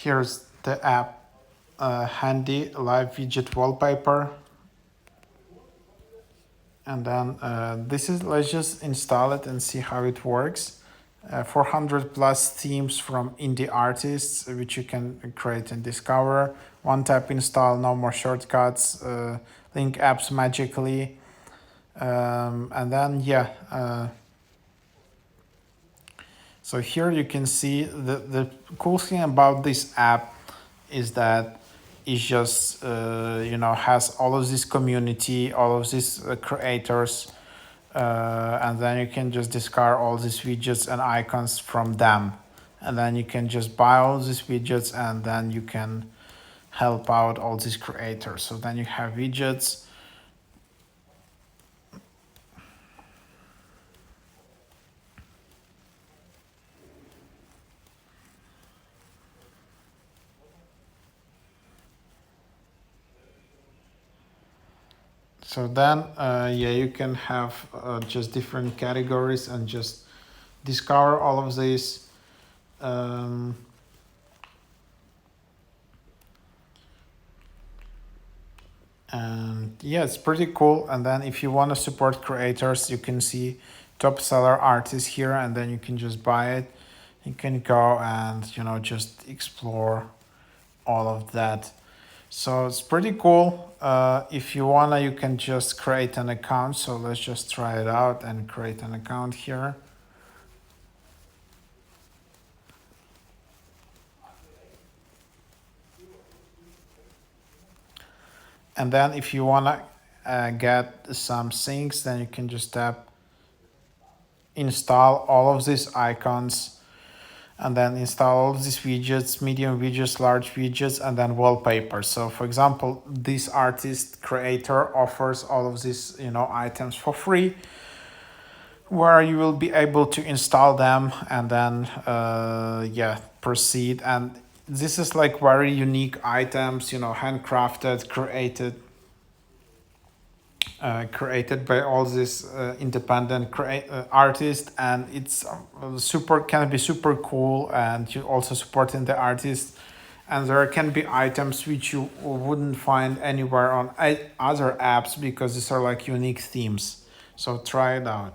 Here's the app, handy live widget wallpaper. And then this is, let's just install it and see how it works. 400 plus themes from indie artists, which you can create and discover. One tap install, no more shortcuts, link apps magically. And then, so here you can see the cool thing about this app is that it just, has all of this community, all of these creators, and then you can just discard all these widgets and icons from them. And then you can just buy all these widgets and then you can help out all these creators. So then you have widgets. So then, you can have just different categories and just discover all of these. And it's pretty cool. And then if you want to support creators, you can see top seller artists here, and then you can just buy it. You can go and, just explore all of that. So it's pretty cool. If you wanna, you can just create an account. So let's just try it out and create an account here. And then if you wanna get some things, then you can just tap install all of these icons, and then install all these widgets, medium widgets, large widgets, and then wallpaper. So for example, this artist creator offers all of these, items for free, where you will be able to install them and then, proceed. And this is like very unique items, handcrafted, created by all these independent artists, and it's can be super cool, and you also supporting the artist. And there can be items which you wouldn't find anywhere on other apps because these are like unique themes. So try it out.